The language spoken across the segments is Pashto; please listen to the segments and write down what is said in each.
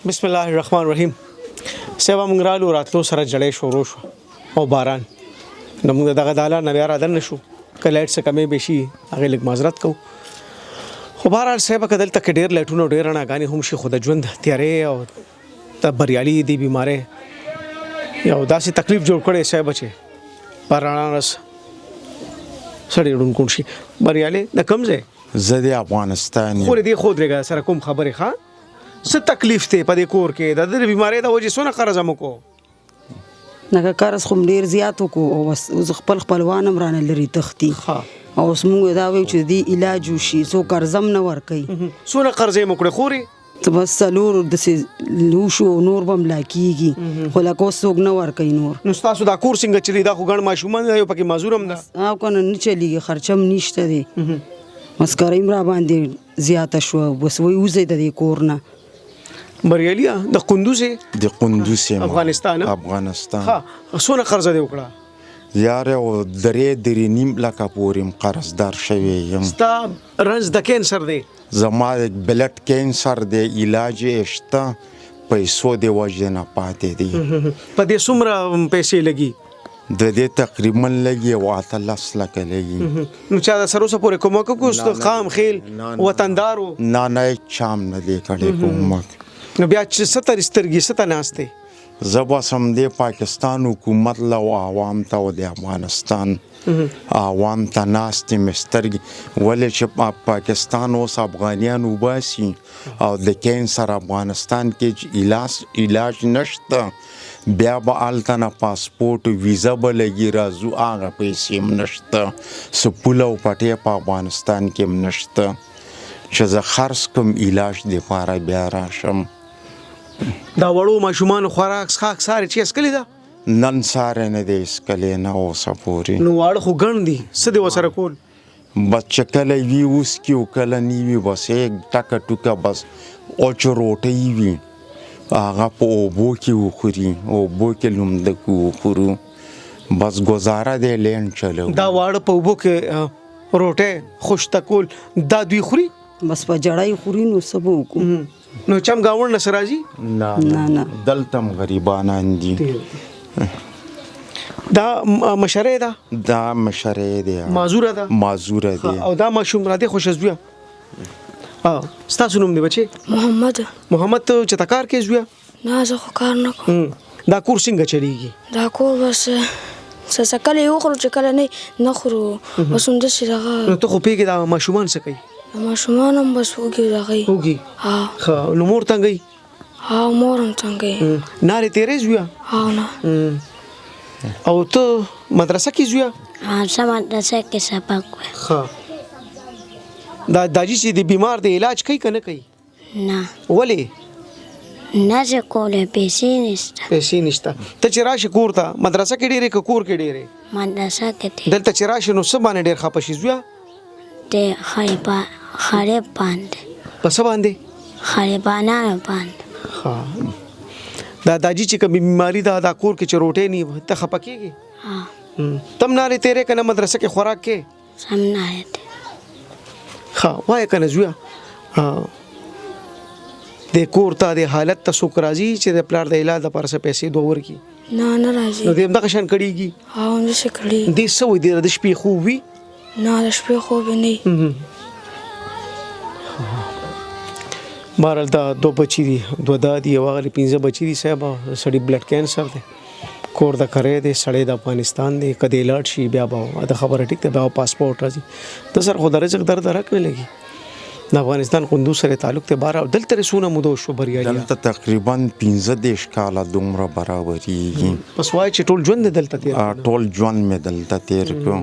بسم الله الرحمن الرحیم. سبا موږ رالو راتلو سره جړې شروع شو او باران نو موږ دغه داله نه بیا را دن شو که لایټ څه کمې بشي هغه لږ معذرت کوو خو بهرحال صاحب که دلته کې ډېر لایټونه ډېر رڼاګانې هم شي خو د ژوند تیارې او د بریالي دې بیمارۍ یو داسې تکلیف جوړ کړی صاحب چې په رڼا رس سړی ړوند شي. بریالي د کوم ځای؟ زه د افغانستان یم. خو دې خود رېږه سره کوم خبرې ښه څه تکلیف دی په دې کور کې د دې بیمارۍ د وجې څونه قرض مو کو؟ نګه قرض خو ډېر زیات وکړو او اوس خپلوان هم رانه لري تښتي او اوس موږ دا وایو چې دې علاج وشي څوک قرض هم نه ورکوي. څونه قرض یې مو کړی خورې؟ ته بس څلور داسې لوشو نور به ملا کېږي خو لکه اوس څوک نه ورکوي نور. نو ستاسو دا کور څنګه چلي؟ دا خو ګڼ ماشومان دی یو پکې معذور هم ده. او که نه نه چلېږي خرچه هم نشته دی مسکرۍ هم را باندې زیاته شوه بس وایي وځئ د دې کور نه. بریالي د قندوز د قندوز یم. افغانستان افغانستان. ها څونه قرض دې وکړه؟ یار او درې نیم لکه پورې قرضدار شوی یم. ستا رنځ د کینسر دی؟ زما د بلډ کینسر دی علاج یې شته پیسو د وجې نه پاتې دی. په دې څومره پیسې لګي؟ د دې تقریبا لګي 18 لکه لګي. نو چا د سروسه پورې کومک وکړو خام خیل وطندارو؟ نه چام نه دی کړی کومک. نو بیا چې ستر سترګې ستا ناستې زه بس هم د پاکستان حکومت له عوام ته او د افغانستان عوام ته ناستې مې سترګې ولې چې پاکستان اوس افغانیان وباسي او د کینسر افغانستان کې علاج نشته بیا به هلته نه پاسپورټ ویزه به لګي راځو هغه پیسې هم نشته څه پوله او پټې په افغانستان کې هم نشته چې زه خرڅ کړم علاج دپاره بیا راشم. دا وړو ماشومانو خوراک څښاک سارې چې اسکلې ده؟ نن سارې نه دی اسکلې نه اوسه پورې. نو واړه خو ګڼ دي څه دې ورسره کول؟ بس چې کله وي اوس کې او کله نه وي بس ټکه ټوکه بس اوچ روټۍ وي هغه په اوبو کې وخوري اوبو کې لمده وخورو بس ګزاره دی لین چلو. دا واړه په اوبو کې روټۍ خوشته کول دا دوی خوري؟ بس په جړی خوري نو څه به وکړو. نو چم ګاونډ نه سره راځي؟ نه دلته هم غریبانان دي. دا مشرۍ ده؟ دا مشرۍ دی. معذوره ده؟ معذوره دی. او دا ماشوم را دی خوشزویه؟ ستاسو نوم دی بچی؟ محمد. محمد ته چېرته کار کوې زویه؟ نه زه خو کار نه کوم. دا کور څنګه چلیږي؟ دا کور بس څه کله یې وخورو چې کله نه خورو بس همداسې دغه. نو ته خو پوهېږې دا ماشومان څه کوي؟ د ماشومان هم بس وږي دغه وږي؟ ښه نو مور تنګوي؟ ها مور هم تنګوي. نارې تېرې زویه؟ ها نه. او ته مدرسه کې زویه؟ زه مدرسه کې سبق وایم. ښه دا داجي چې د بیمار د علاج کوي که نه کوي؟ نه. ولې؟ نه زه کولی پیسې نشته. پیسې نشته. ته چې راشې کور ته مدرسه کې ډېرې که کور کې ډېرې؟ مدرسه کې دی. دلته چې راشې نو څه باندې ډېر خفه شي زویه؟ د غریب باندې. په څه باندې؟ غریبانانو باندې. دا داجي چې کوم بیماري ده دا کور کې چې روټۍ نه ته خفه کېږې؟ تم نارې تېرې که نه مدرسه کې خوراک کې؟ سم نارې دی. ښه وایه که نه زویه د کور ته د حالت ته څوک راځي چې د پلار د علاج دپاره څه پیسې دوه ورکړي؟ نه راځي. نو دې همدغه شان کړېږي؟ ها همداسې کړي. دې څه وایي د شپې خوب وي؟ نه د شپې خوب یې نه. بهرحال دا دوه بچي دي دوه دا دي یو هغه 15 بچي دي صاحب سړي بلډ کینسر دی کور د کرې دی سړی د افغانستان دی که دی لاړ شي بیا به د خبره ټیک ده بیا پاسپورټ راځي د سر خو د رزق در درک نه لګي د افغانستان قندوز سره تعلق ته بار او دلته رسونه مودو شو بریالي دلته تقریبا 15 کاله دومره برابرېږي. بس وایي چې ټول ژوند دلته تیر ټول ژوند مې دلته تیر کړو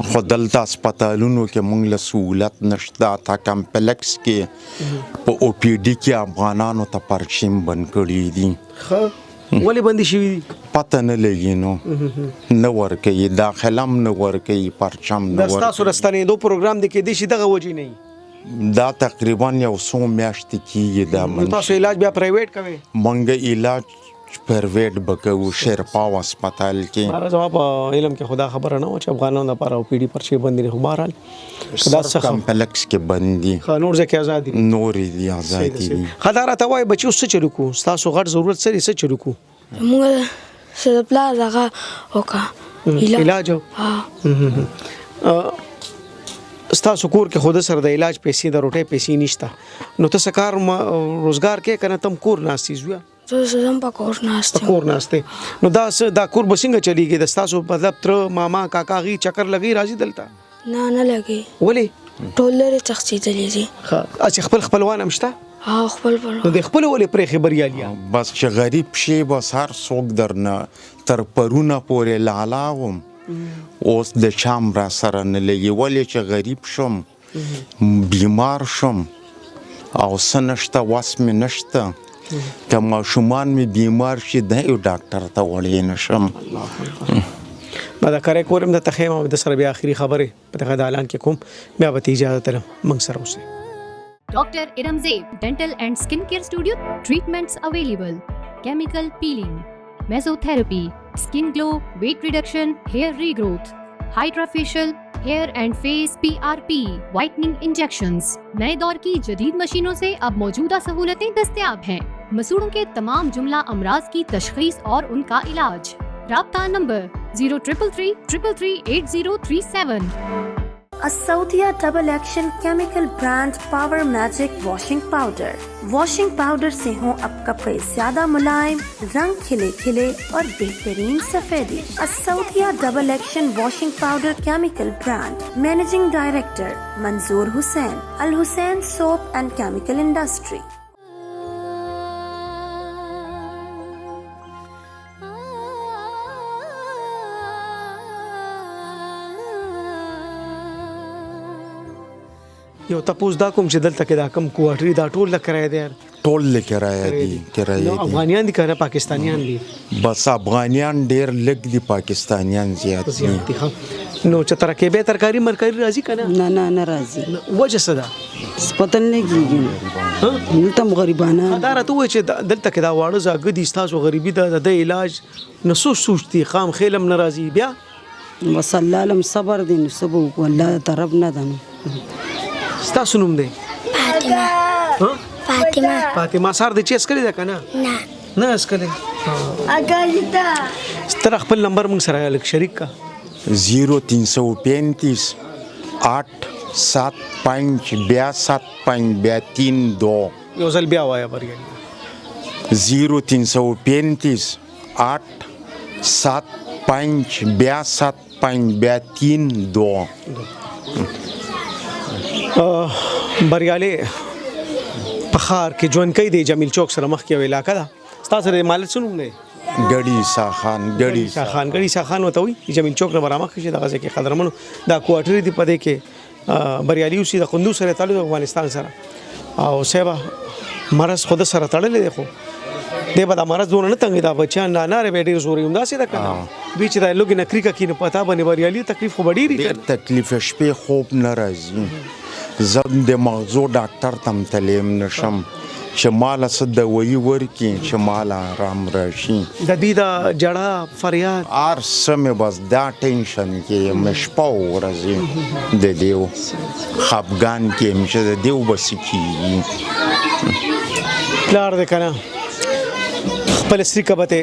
خو دلته هسپتالونو کې موږ له سهولت نشته تا کمپلیکس کې په او پی ډي کې افغانانو ته پرچیم بند کړي دي. ولې بندي شوي دي؟ پته نه لګي نو نه ورکوي داخله هم نه ورکوي پرچم نه ورکوي. د ستاسو راستنېدو پروګرام دی کېدای شي دغه وجې نه وي؟ دا تقریبا یو څو میاشتې کېږي. دا تاسو علاج بیا پرایویټ کوئ؟ موږ علاج پرایویټ به کوو شیرپاو هسپتال کې مارا جواب علم کې خدا خبره نه و چې افغانانو لپاره او پیډي پرچې بندي نه بهرحال دا څه کمپلیکس کې بندي نور ځکه آزاد دي نورې دي ازادي دي خدای راته وایي بچو څه چلو کو تاسو غټ ضرورت سره څه چلو کو موږ سره پلا دغه وکا علاج ستاسو کور کې خود سره د علاج پیسې د روټي پیسې نشته نو ته سکار روزګار کې کنه تم کور ناشتي زویا زه په کور ناشته کور ناشته نو دا کور بسنګ چلیږي د ستاسو مطلب تر ماما کاکا غي چکر لګي راځي دلته نه لګي ولی ټول لري تخصیصلې دي چې خپلوان همشته خپل نو د خپل ولې پرې خبريالیا بس چې غریب شي بس هر څوک درنه تر پرونه پورې لالاوم اوس د چام را سره نه لګي ولې چې غریب شم بیمار شم او سنشته واس مې نشته که ماشومان مې بیمار شي د یو ډاکټر ته وړې نشم ما دا کارې کورم د تخیم او د سره بیا اخري خبره په دغه اعلان کې کوم بیا به اجازه ترم موږ سره اوسه Dr. Iramzeeb Dental and Skincare Studio. Treatments available: chemical peeling, mesotherapy, skin glow, weight reduction, hair regrowth, hydrofacial, hair and face PRP, whitening injections. नए दौर की जदीद मशीनों से अब मौजूदा सहूलतें दस्तयाब हैं। मसूड़ों के तमाम जुमला अमराज की तशखीस और उनका इलाज। राब्ता नंबर 0333338037। Asaudia Double Action Chemical Brand Power Magic Washing Powder. Washing powder से हों अब कपड़े ज्यादा मुलायम, रंग खिले खिले और बेहतरीन सफेदी। असौदिया double action washing powder chemical brand. Managing director Manzoor Hussain, Al Hussain soap and chemical industry. یو تاسو دا کوم چې دلته کې دا کم کوارټري دا ټول لکرایا دي ټول لکرایا دي نو افغانیان دي کنه پاکستانیان دي بس افغانیان ډیر لګ دي پاکستانیان زیات دي نو چې ترکیبه ترکاری مرکری راځي کنه نه راځي وجه صدا سپتن نه کیږي نلته غریبانه دا راته وای چې دلته کې دا واړه زاګ دي تاسو غریبي د علاج نسو سوچتي خام خیلم ناراضي بیا وسلالم صبر دین سبو والله طرف نه دنه ستاسو نوم دی فاطمه سار د چیس کړی دا کنه نه اس کړی اګالیتا ستر خپل نمبر موږ سره لک شریک کا 0335 875 یو ځل بیا وایا برګی 0335 875 بریاله پخار کې ژوند کوي د جمیل چوک سره مخ کې علاقہ ده تاسو د مال څنوم نه غړي ساخان وته وي جمیل چوک نه برامخ شي دغه ځکه قدرمنو دا کوارټری دی پدې کې بریالي اوسې د قندوز سره تعلق افغانستان سره او سیبا مرز خود سره تړلې دی خو دی به د مرز دونه نه تنګ دا بچان نه به ډیر زوري هم داسې ده کنه دوی چې د لوګي نکری کا کینه پتا باندې بریالي تکلیف خو ډیر تکلیف شپې خوب ناراضي زم د مغزو ډاکټر تم تلیم نشم چې مال صد وی ورکی چې مال آرام راشي د دې دا جړه فریاد ار سمه بس دا ټینشن کې مشپاو ورځي د دیو خفغان کې مشه د دیو بس کی لار ده کنه خپل سری کبته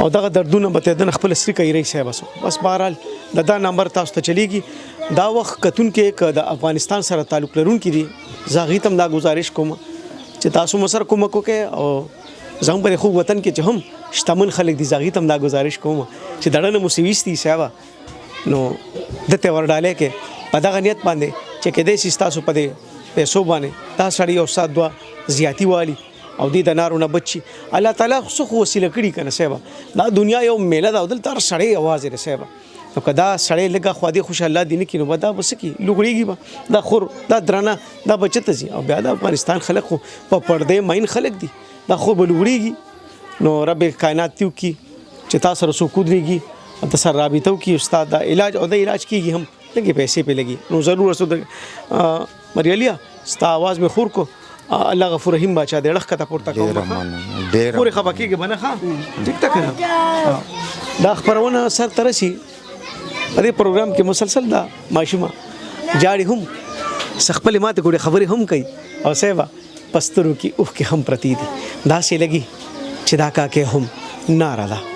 او دغه دردونه به د خپل سری کوي رہی صاحب بس بهرحال دا نمبر تاسو ته چلیږي دا وخت کتون کې د افغانستان سره تعلق لرونکي دي زاغي تم دا گزارش کوم چې تاسو مسر کوم کوکه او زم پر خو وطن کې چې هم شتمن خلک دي زاغي تم دا گزارش کوم چې دړنه موسیويستي صاحب نو د ته ورډاله کې په دغه نیت باندې چې کې دې تاسو په دې پیسو باندې دا سړی او سات دوا زیاتی والی او دې د نارونه بچي الله تعالی خو وسیله کړی کنه صاحب دا دنیا یو میله دا دل تر سړی आवाज لري صاحب نو کدا سړی لګه خو دې خوش الله دین کې نو بدا بس کی لګړيږي دا خور دا درنه دا بچت زی او بیا د افغانستان خلک په پردې ماین خلک دي دا خو بلګړيږي نو رب کائنات تیو کی چې تاسو رسو کودريږي او تاسو رابطو کی استاد دا علاج او د علاج کیږي هم لګي پیسې په لګي نو ضرور رسو د مریالیا ستا आवाज می خور کو الله غفور رحیم بچا دې لخ کته پورته کوم ډېره مننه ډېره پورې خپه کېږي به نه ښه ټیک ته کنه دا خپرونه سر ته رسي په دې پروګرام کې مسلسل دا ماشومه جاړي هم خپلې ماته ګورې خبرې هم کوي او سیوا پسترو کې اوښکې هم پرتی دي داسې لګي چې دا کاکې هم ناره ده